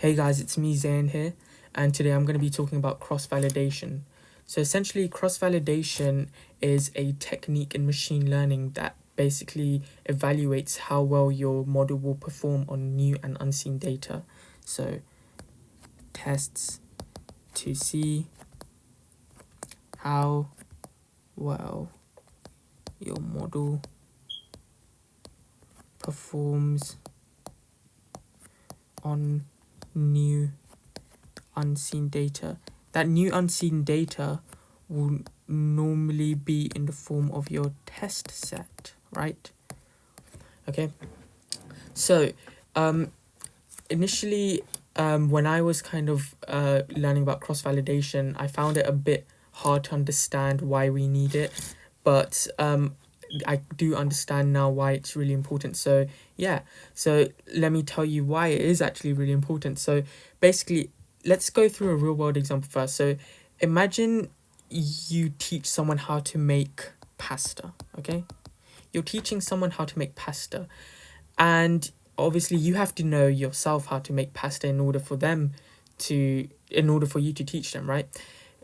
Hey guys, it's me Zain here, and today I'm going to be talking about cross-validation. So essentially, cross-validation is a technique in machine learning that basically evaluates how well your model will perform on new and unseen data. So tests to see how well your model performs on new unseen data. That new unseen data will normally be in the form of your test set, right? Okay. So, initially, when I was kind of learning about cross validation, I found it a bit hard to understand why we need it, but I do understand now why it's really important. So yeah, so let me tell you why it is actually really important. So basically, let's go through a real world example first. So imagine you teach someone how to make pasta, okay? You're teaching someone how to make pasta, and obviously you have to know yourself how to make pasta in order for you to teach them, right?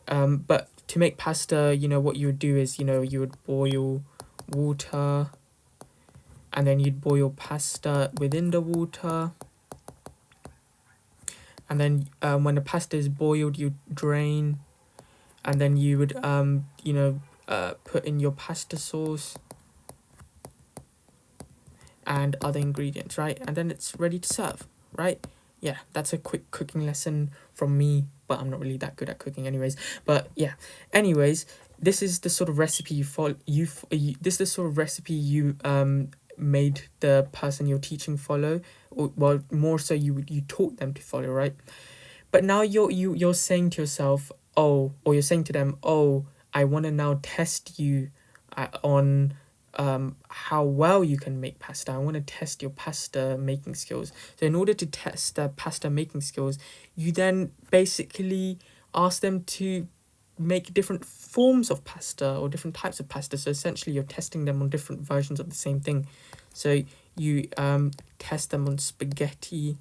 But to make pasta, what you would do is, you would boil water, and then you'd boil pasta within the water, and then when the pasta is boiled, you drain, and then you would put in your pasta sauce and other ingredients, right? And then it's ready to serve, right? Yeah, that's a quick cooking lesson from me, but I'm not really that good at cooking anyways. But yeah, anyways, this is the sort of recipe this is the sort of recipe you made the person you're teaching follow, or well, more so you taught them to follow, right? But now you're saying to yourself, oh, or you're saying to them, oh, I want to now test you on how well you can make pasta. I want to test your pasta making skills. So in order to test their pasta making skills, you then basically ask them to make different forms of pasta or different types of pasta. So essentially you're testing them on different versions of the same thing. So you test them on spaghetti,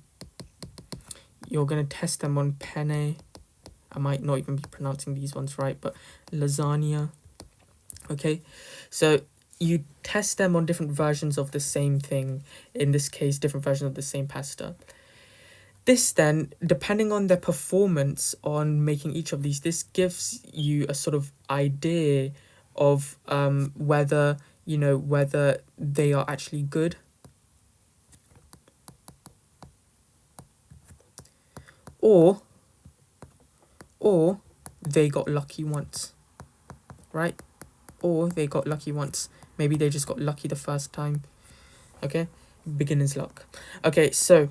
you're going to test them on penne. I might not even be pronouncing these ones right, but lasagna. Okay, so you test them on different versions of the same thing, in this case different versions of the same pasta. This then, depending on their performance on making each of these, this gives you a sort of idea of whether they are actually good, or they got lucky once, right? Or they got lucky once. Maybe they just got lucky the first time. Okay, beginner's luck. Okay, so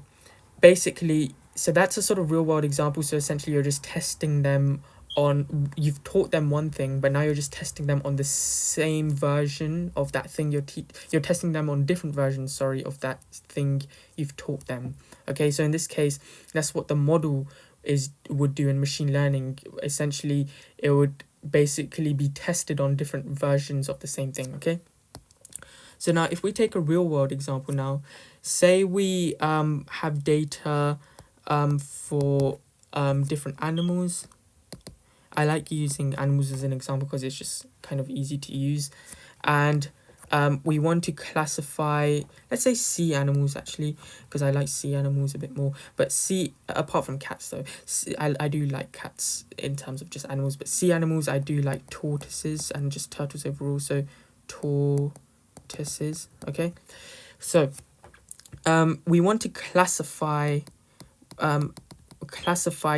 basically, so that's a sort of real world example. So essentially you're just testing them on, you've taught them one thing, but now you're just testing them on the same version of that thing you're testing them on different versions, sorry, of that thing you've taught them. Okay, so in this case, that's what the model would do in machine learning. Essentially, it would basically be tested on different versions of the same thing. Okay, so now if we take a real world example now, say we have data for different animals. I like using animals as an example because it's just kind of easy to use. And we want to classify, let's say sea animals actually, because I like sea animals a bit more. But apart from cats though, I do like cats in terms of just animals. But sea animals, I do like tortoises and just turtles overall. So tortoises, okay? So we want to classify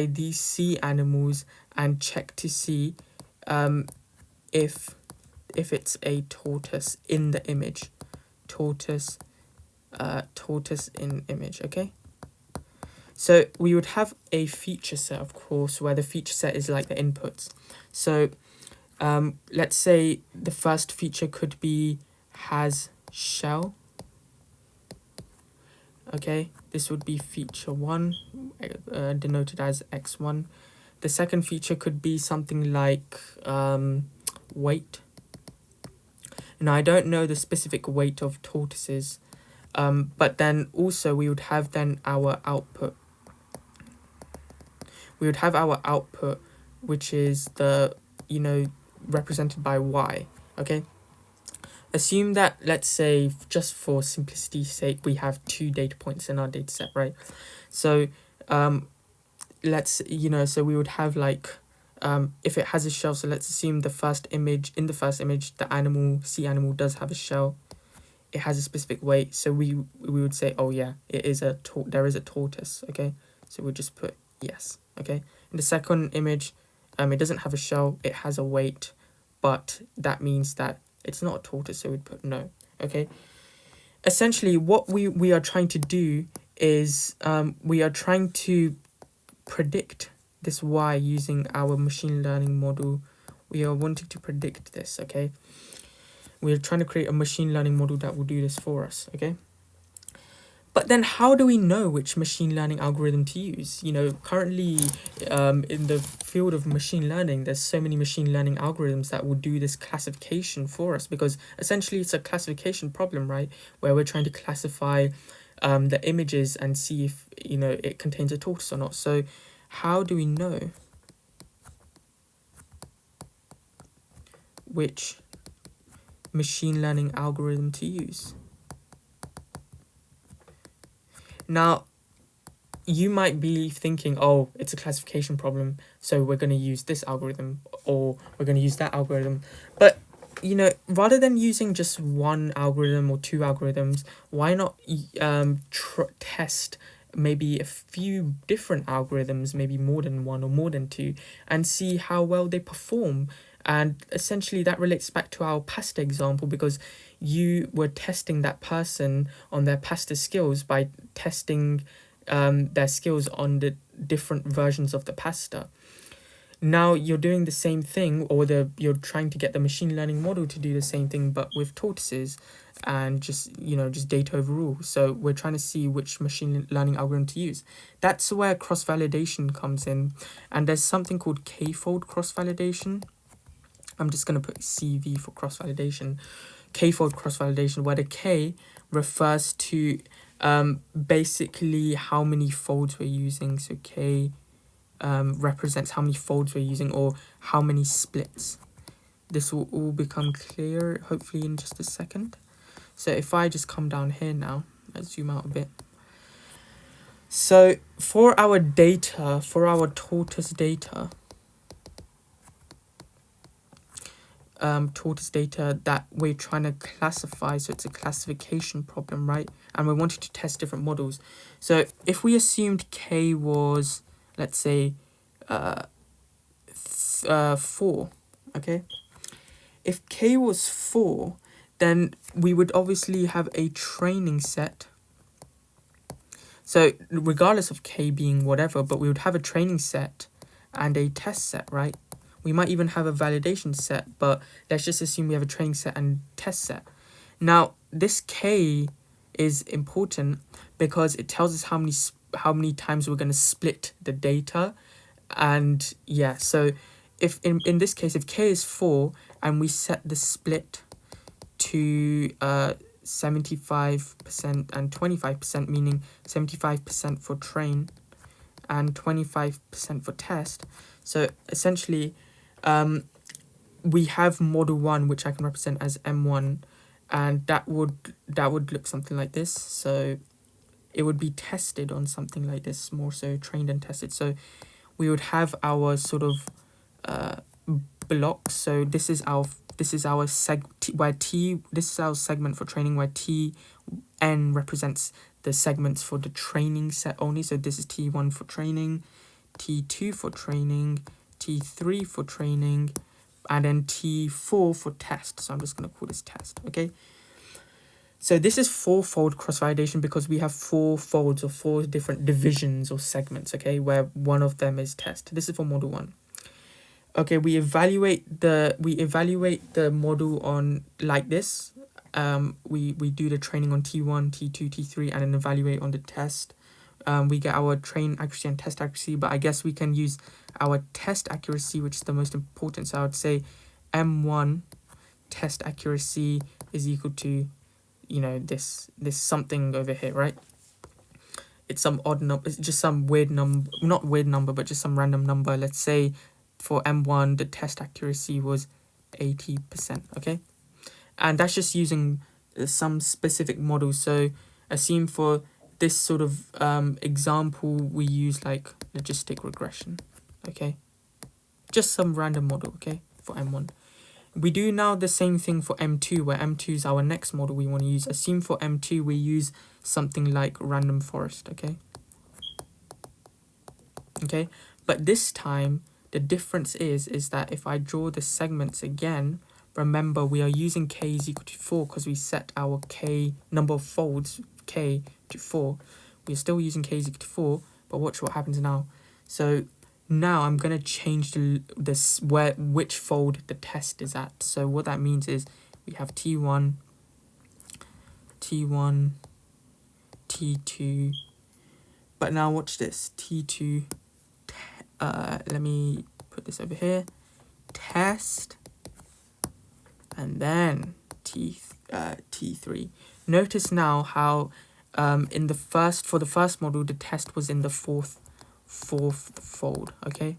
these sea animals and check to see if it's a tortoise in the image. Tortoise in image, okay? So we would have a feature set, of course, where the feature set is like the inputs. So let's say the first feature could be has shell. Okay, this would be feature 1, denoted as x1. The second feature could be something like weight. Now, I don't know the specific weight of tortoises, but then also we would have then our output. we would have our output, which is the, you know, represented by y, okay? Assume that, let's say, just for simplicity's sake, we have 2 data points in our data set, right? So let's, you know, so we would have like, if it has a shell, so let's assume the first image, in the first image, the animal, sea animal does have a shell. It has a specific weight, so we would say, oh yeah, it is there is a tortoise, okay? So we'll just put yes, okay? In the second image, it doesn't have a shell, it has a weight, but that means that it's not a tortoise, so we'd put no, okay? Essentially, what we are trying to do is we are trying to predict this y using our machine learning model. We are wanting to predict this, okay? We're trying to create a machine learning model that will do this for us, okay? But then how do we know which machine learning algorithm to use? You know, currently in the field of machine learning, there's so many machine learning algorithms that will do this classification for us, because essentially it's a classification problem, right? Where we're trying to classify the images and see if, you know, it contains a tortoise or not. So how do we know which machine learning algorithm to use? Now, you might be thinking, oh, it's a classification problem, so we're going to use this algorithm, or we're going to use that algorithm. But, you know, rather than using just one algorithm or 2 algorithms, why not test maybe a few different algorithms, maybe more than 1 or more than 2, and see how well they perform? And essentially that relates back to our pasta example, because you were testing that person on their pasta skills by testing their skills on the different versions of the pasta. Now you're doing the same thing, or you're trying to get the machine learning model to do the same thing, but with tortoises and just, you know, just data overall. So we're trying to see which machine learning algorithm to use. That's where cross-validation comes in. And there's something called k-fold cross-validation. I'm just going to put CV for cross-validation. K-fold cross-validation, where the K refers to basically how many folds we're using. So K represents how many folds we're using, or how many splits. This will all become clear, hopefully, in just a second. So if I just come down here now, let's zoom out a bit. So for our data, for our tortoise data, that we're trying to classify, so it's a classification problem, right? And we wanted to test different models. So if we assumed K was, let's say, 4, okay? If K was 4, then we would obviously have a training set. So regardless of K being whatever, but we would have a training set and a test set, right? We might even have a validation set, but let's just assume we have a training set and test set. Now, this K is important because it tells us how many times we're going to split the data. And yeah, so if in this case, if K is 4 and we set the split to 75% and 25%, meaning 75% for train and 25% for test. So essentially, we have model 1, which I can represent as M1, and that would look something like this. So it would be tested on something like this, more so trained and tested. So we would have our sort of blocks. So this is our this is our segment for training, where N represents the segments for the training set only. So this is T1 for training, T2 for training, T3 for training, and then T4 for test. So I'm just going to call this test, okay? So this is 4-fold cross-validation because we have 4 folds or 4 different divisions or segments, okay, where one of them is test. This is for model 1. Okay, we evaluate the model on like this. We do the training on T1, T2, T3, and then evaluate on the test. We get our train accuracy and test accuracy, but I guess we can use our test accuracy, which is the most important. So I would say M1 test accuracy is equal to, you know, this something over here, right? it's some odd number, it's just some weird number, not weird number, but just some random number. Let's say for M1, the test accuracy was 80%, okay? And that's just using some specific model. So assume for this sort of example, we use like logistic regression, okay? Just some random model, okay, for M1. We do now the same thing for M2, where M2 is our next model we want to use. Assume for M2 we use something like random forest, okay? Okay, but this time the difference is that if I draw the segments again, remember we are using k is equal to 4 because we set our k number of folds k to 4. We're still using k is equal to 4, but watch what happens now. So now I'm going to change this which fold the test is at. So what that means is we have T1, T1, T2, but now watch this, T2, let me put this over here, test, and then T3. Notice now how for the first model the test was in the fourth fold, okay?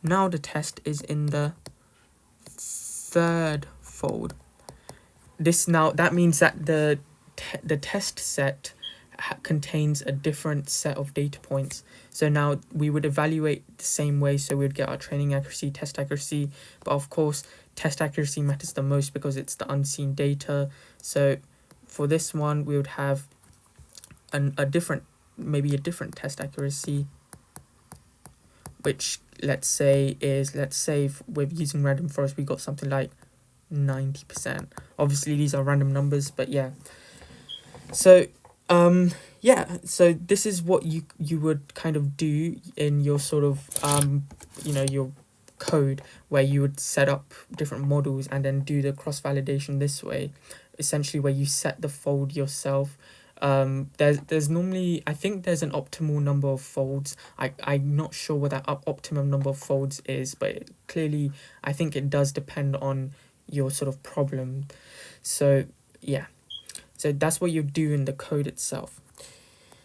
Now the test is in the third fold. That means that the test set contains a different set of data points. So now we would evaluate the same way, so we would get our training accuracy, test accuracy, but of course test accuracy matters the most because it's the unseen data. So for this one we would have a different test accuracy, which let's say if we're using random forest, we got something like 90%. Obviously these are random numbers, but yeah. So so this is what you would kind of do in your sort of your code, where you would set up different models and then do the cross validation this way, essentially where you set the fold yourself. There's normally, I think there's an optimal number of folds. I'm not sure what that optimum number of folds is, but clearly I think it does depend on your sort of problem. So yeah, so that's what you do in the code itself.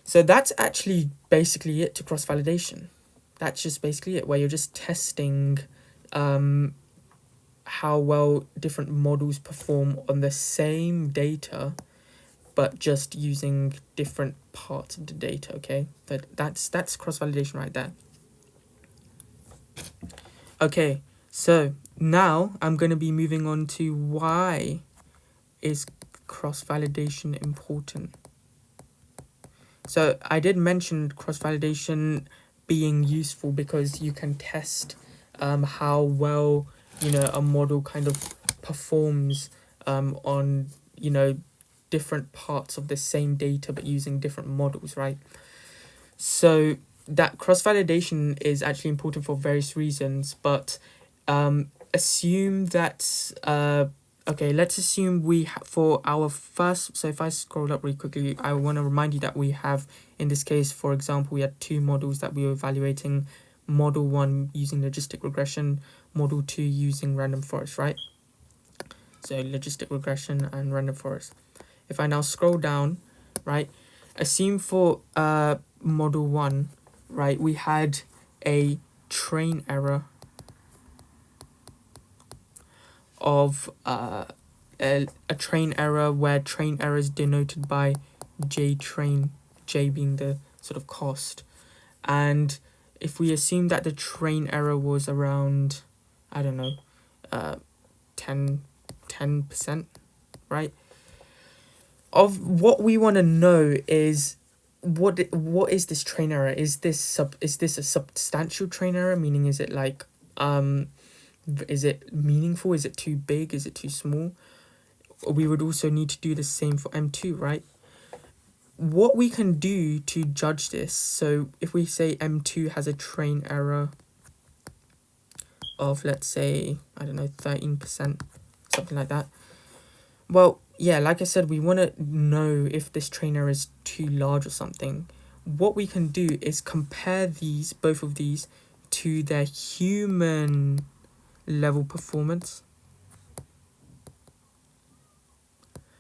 So that's actually basically it to cross validation. That's just basically it, where you're just testing how well different models perform on the same data, but just using different parts of the data, okay? But that's cross-validation right there. Okay, so now I'm going to be moving on to why is cross-validation important. So I did mention cross-validation being useful because you can test how well, a model kind of performs on, different parts of the same data but using different models, right? So that cross-validation is actually important for various reasons, but assume that okay, let's assume for our first, so if I scroll up really quickly, I want to remind you that we have, in this case, for example, we had two models that we were evaluating, model 1 using logistic regression, model 2 using random forest, right? So logistic regression and random forest. If I now scroll down, right, assume for model 1, right, we had a train error of a train error where train error is denoted by J train, J being the sort of cost. And if we assume that the train error was around, I don't know, 10%, right? Of what we want to know is what is this train error? Is this a substantial train error? Meaning, is it like is it meaningful? Is it too big? Is it too small? We would also need to do the same for M2, right? What we can do to judge this, so if we say M2 has a train error of, let's say, I don't know, 13%, something like that. Well, yeah, like I said, we want to know if this train error is too large or something. What we can do is compare both of these to their human level performance.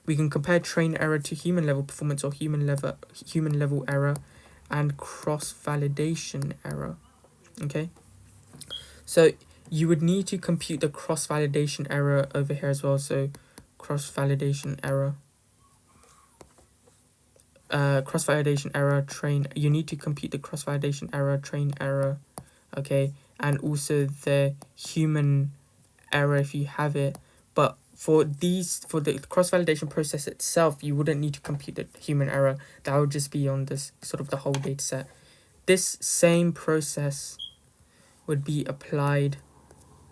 We can compare train error to human level performance or human level error, and cross-validation error. Okay, so you would need to compute the cross-validation error over here as well. So cross-validation error, cross-validation error, train, you need to compute the cross-validation error, train error, okay, and also the human error if you have it. But for the cross-validation process itself, you wouldn't need to compute the human error. That would just be on this sort of the whole data set. This same process would be applied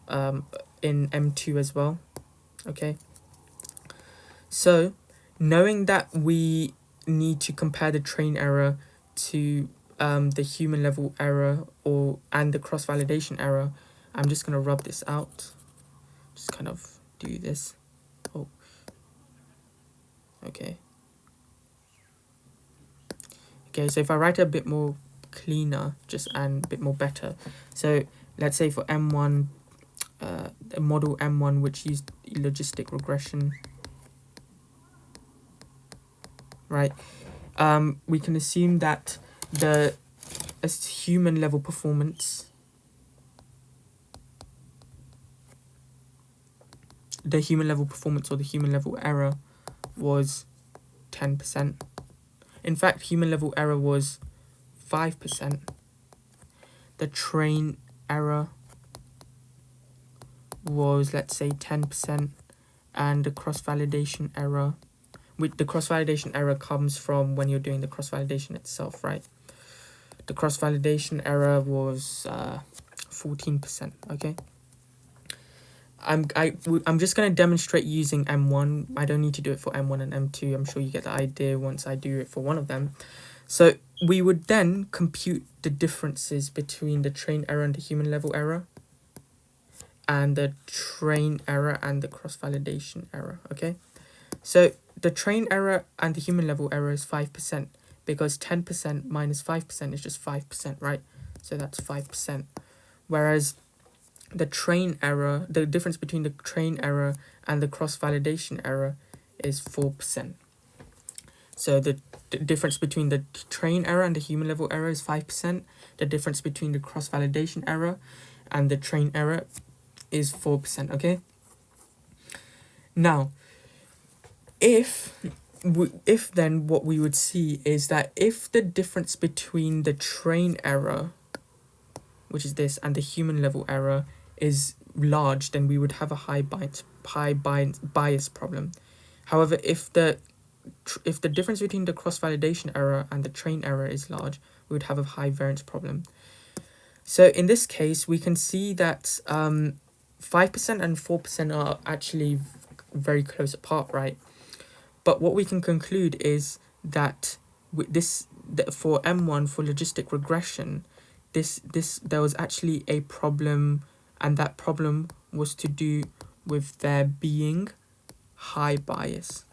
in M2 as well. Okay, so knowing that we need to compare the train error to the human level error and the cross-validation error, I'm just going to rub this out. Just kind of do this. Oh, okay. Okay, so if I write a bit more cleaner, and a bit more better. So let's say for M1, the model M1 which used logistic regression, right? We can assume that the human level performance, or the human level error was 10%. In fact, human level error was 5%. The train error was, let's say, 10%, and the cross-validation error, the cross-validation error comes from when you're doing the cross-validation itself, right? The cross-validation error was 14%, okay? I'm just going to demonstrate using M1. I don't need to do it for M1 and M2. I'm sure you get the idea once I do it for one of them. So we would then compute the differences between the train error and the human level error, and the train error and the cross-validation error, okay? So the train error and the human level error is 5%, because 10% minus 5% is just 5%, right? So that's 5%. Whereas the train error, the difference between the train error and the cross-validation error is 4%. So the difference between the train error and the human level error is 5%. The difference between the cross-validation error and the train error is 4%, okay? Now, if then what we would see is that if the difference between the train error, which is this, and the human level error is large, then we would have a high bias problem. However, if the difference between the cross-validation error and the train error is large, we would have a high variance problem. So in this case, we can see that 5% and 4% are actually very close apart, right? But what we can conclude is that for M1, for logistic regression, there was actually a problem, and that problem was to do with there being high bias.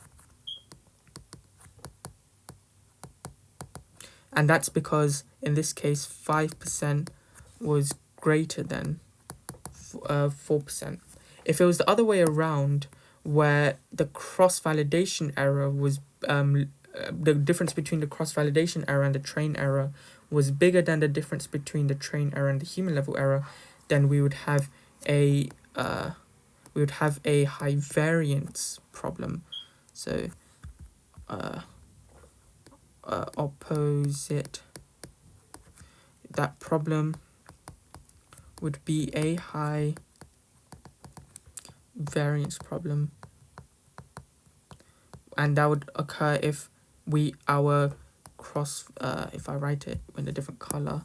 And that's because in this case 5% was greater than 4%. If it was the other way around, where the cross-validation error was the difference between the cross-validation error and the train error was bigger than the difference between the train error and the human level error, then we would have a high variance problem. So opposite that problem would be a high variance problem, and that would occur if if I write it in a different color,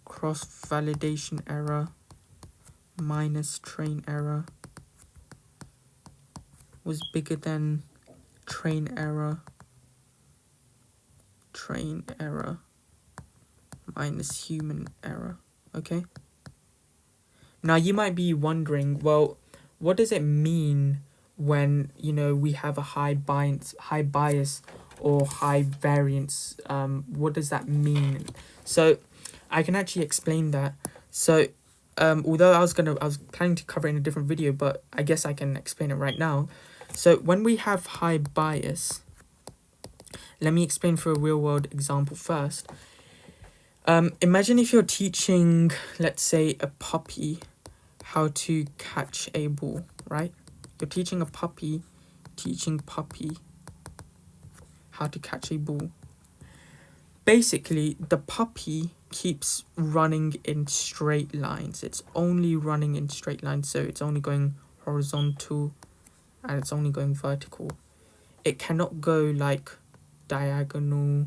cross-validation error minus train error was bigger than train error minus human error, okay? Now you might be wondering, well, what does it mean when, we have a high bias or high variance? What does that mean? So I can actually explain that. So although I was planning to cover it in a different video, but I guess I can explain it right now. So when we have high bias, let me explain for a real world example first. Imagine if you're teaching, let's say, a puppy how to catch a ball, right? You're teaching puppy how to catch a ball. Basically, the puppy keeps running in straight lines. It's only running in straight lines, so it's only going horizontal and it's only going vertical. It cannot go like diagonal.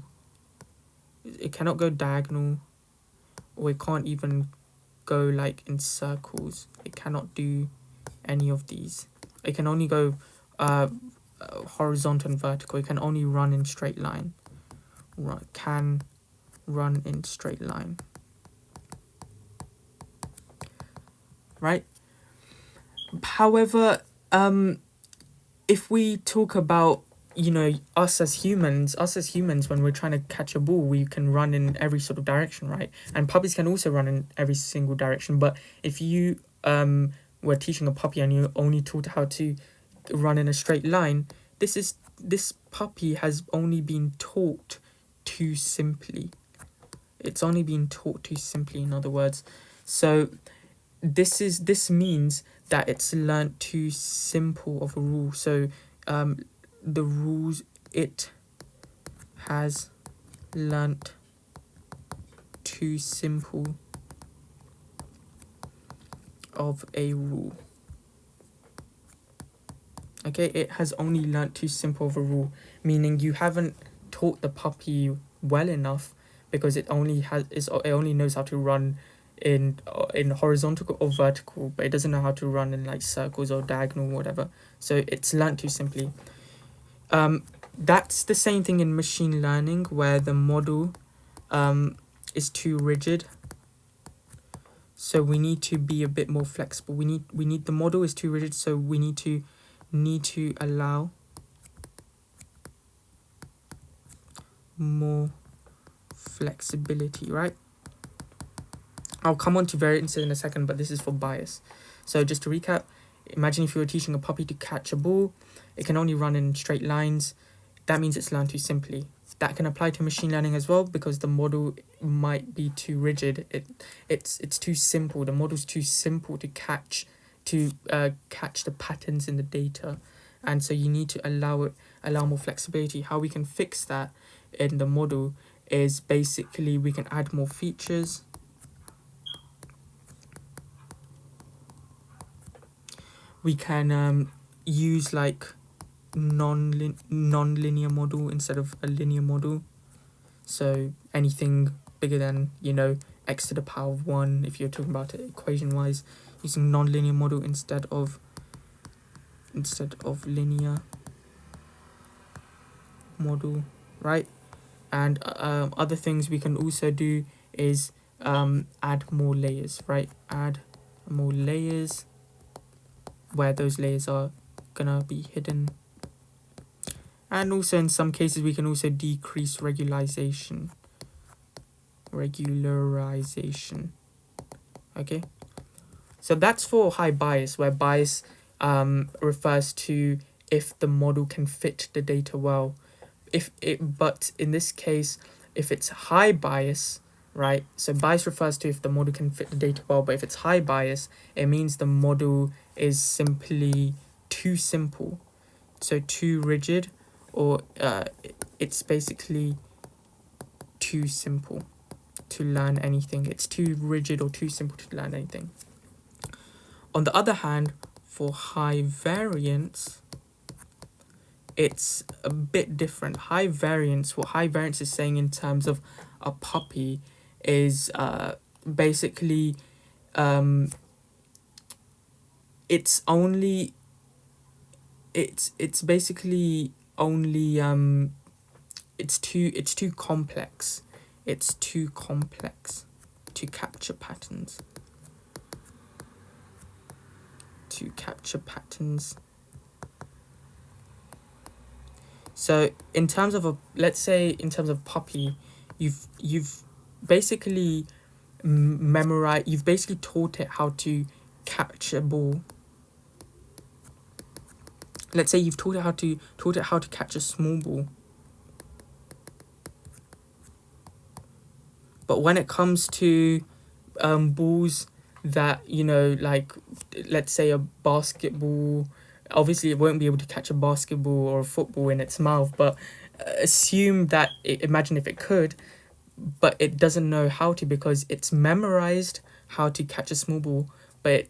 It cannot go diagonal, or it can't even go like in circles. It cannot do any of these. It can only go horizontal and vertical. It can only run in straight line. Can run in straight line. Right? However, if we talk about, you know, us as humans, when we're trying to catch a ball, we can run in every sort of direction, right? And puppies can also run in every single direction. But if you were teaching a puppy and you only taught how to run in a straight line, this puppy has only been taught too simply. It's only been taught too simply, in other words. So this means that it's learnt too simple of a rule. So the rules it has learnt too simple of a rule. Okay, it has only learnt too simple of a rule, meaning you haven't taught the puppy well enough, because it only knows how to run in horizontal or vertical, but it doesn't know how to run in like circles or diagonal or whatever. So it's learnt too simply. That's the same thing in machine learning, where the model is too rigid. So we need to be a bit more flexible. We need the model is too rigid, so we need to allow more flexibility, right? I'll come on to variance in a second, but this is for bias. So just to recap, imagine if you were teaching a puppy to catch a ball, it can only run in straight lines. That means it's learned too simply. That can apply to machine learning as well, because the model might be too rigid. It's too simple. The model's too simple to catch the patterns in the data, and so you need to allow more flexibility. How we can fix that in the model is basically we can add more features. We can use like non-linear model instead of a linear model. So anything bigger than, x to the power of 1, if you're talking about it equation-wise, using non-linear model instead of linear model, right? And other things we can also do is add more layers, right? Add more layers, where those layers are gonna be hidden. And also in some cases we can also decrease regularization. Okay, so that's for high bias, where bias refers to if the model can fit the data well. But in this case, if it's high bias, right? So bias refers to if the model can fit the data well, but if it's high bias, it means the model is simply too simple, so too rigid, or it's basically too simple to learn anything. It's too rigid or too simple to learn anything. On the other hand, for high variance, it's a bit different. What high variance is saying in terms of a puppy is basically it's basically only it's too complex. It's too complex to capture patterns. So in terms of puppy, you've basically memorized. You've basically taught it how to catch a ball. Let's say you've taught it how to catch a small ball. But when it comes to balls that, you know, like, let's say a basketball, obviously it won't be able to catch a basketball or a football in its mouth, but assume that imagine if it could, but it doesn't know how to because it's memorized how to catch a small ball, but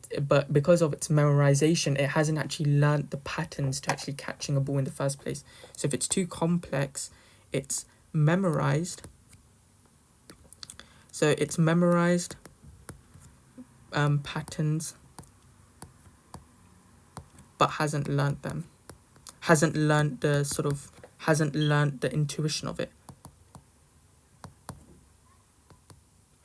because of its memorization it hasn't actually learnt the patterns to actually catching a ball in the first place. So if it's too complex, it's memorized it's memorized patterns but hasn't learnt them, hasn't learnt the intuition of it.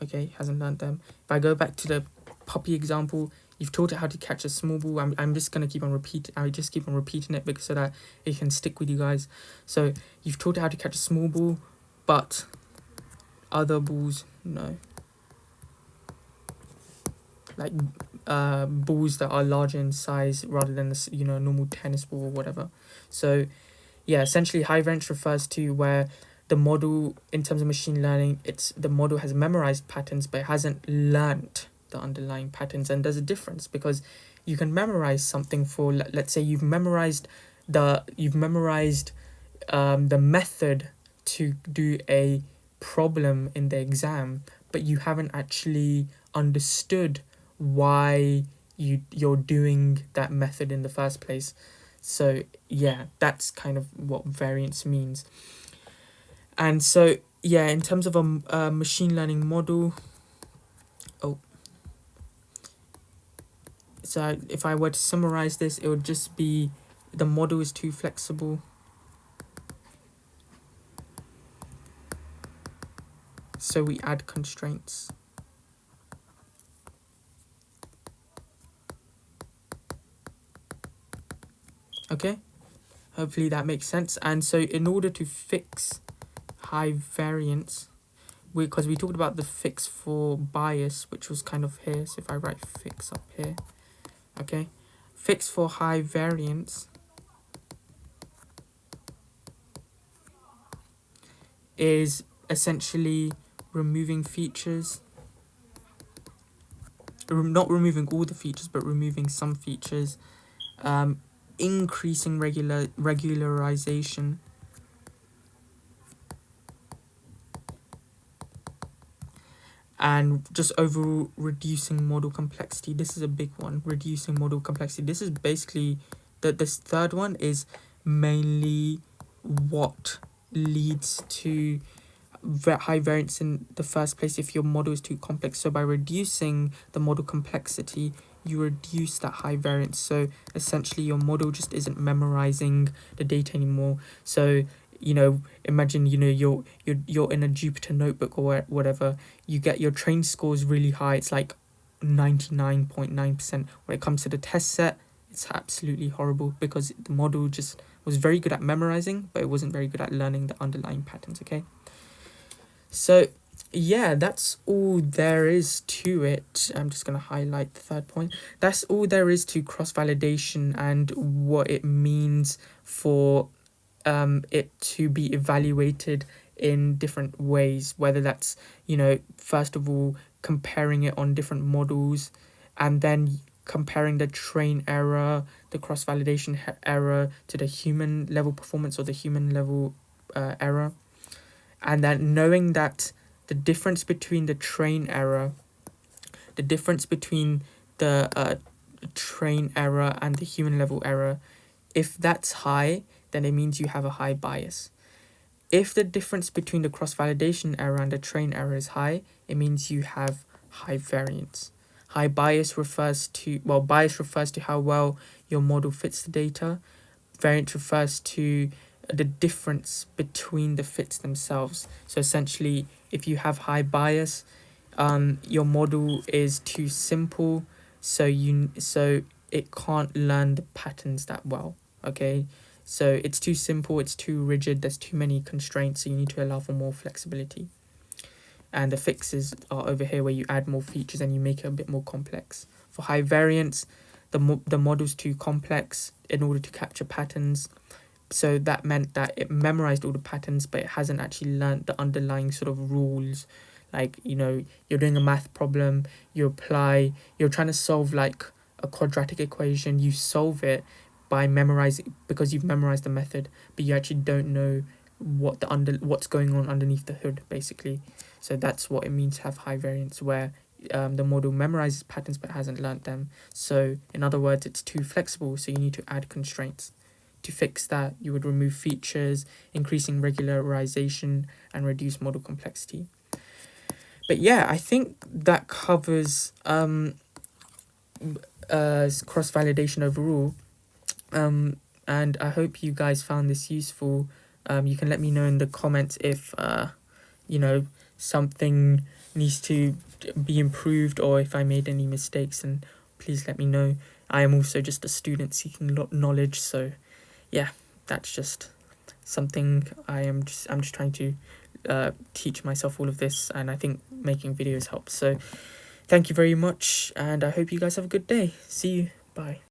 Okay, hasn't learnt them. If I go back to the puppy example, you've taught it how to catch a small ball. I'm just gonna keep on repeating it because so that it can stick with you guys. So you've taught it how to catch a small ball, but other balls no. Like balls that are larger in size rather than this, you know, normal tennis ball or whatever. So yeah, essentially high variance refers to where the model, in terms of machine learning, the model has memorized patterns but it hasn't learnt the underlying patterns. And there's a difference because you can memorize something for let's say you've memorized the method to do a problem in the exam, but you haven't actually understood why you're doing that method in the first place. So yeah, that's kind of what variance means. And so yeah, in terms of a machine learning model, so if I were to summarize this, it would just be the model is too flexible, so we add constraints. Okay, hopefully that makes sense. And so in order to fix high variance, because we talked about the fix for bias, which was kind of here. So if I write fix up here, okay, fix for high variance is essentially removing features, not removing all the features, but removing some features, increasing regularization, and just overall reducing model complexity. This is a big one, reducing model complexity. This is basically this third one is mainly what leads to high variance in the first place if your model is too complex. So by reducing the model complexity, you reduce that high variance. So essentially your model just isn't memorizing the data anymore. So, you know, imagine, you know, you're in a Jupyter notebook or whatever, you get your trained scores really high. It's like 99.9%. When it comes to the test set, it's absolutely horrible because the model just was very good at memorizing, but it wasn't very good at learning the underlying patterns. Okay, so yeah, that's all there is to it. I'm just going to highlight the third point. That's all there is to cross-validation and what it means for it to be evaluated in different ways, whether that's, you know, first of all comparing it on different models, and then comparing the train error, the cross-validation error to the human level performance or the human level error. And then knowing that the difference between the train error, the difference between the train error and the human level error, if that's high, then it means you have a high bias. If the difference between the cross-validation error and the train error is high, it means you have high variance. High bias refers to, well, bias refers to how well your model fits the data. Variance refers to the difference between the fits themselves. So essentially, if you have high bias, your model is too simple, so it can't learn the patterns that well. Okay, so it's too simple, it's too rigid, there's too many constraints, so you need to allow for more flexibility. And the fixes are over here where you add more features and you make it a bit more complex. For high variance, the model's too complex in order to capture patterns. So that meant that it memorized all the patterns, but it hasn't actually learnt the underlying sort of rules, Like, you know, you're doing a math problem, you're trying to solve like a quadratic equation, you solve it by memorizing, because you've memorized the method, but you actually don't know what's going on underneath the hood, basically. So that's what it means to have high variance, where the model memorizes patterns but hasn't learnt them. So in other words, it's too flexible, so you need to add constraints. To fix that, you would remove features, increasing regularization, and reduce model complexity. But yeah, I think that covers cross validation overall. And I hope you guys found this useful. You can let me know in the comments if you know, something needs to be improved, or if I made any mistakes, and please let me know. I am also just a student seeking knowledge, so yeah, that's just something I'm just trying to teach myself all of this, and I think making videos helps. So thank you very much, and I hope you guys have a good day. See you. Bye.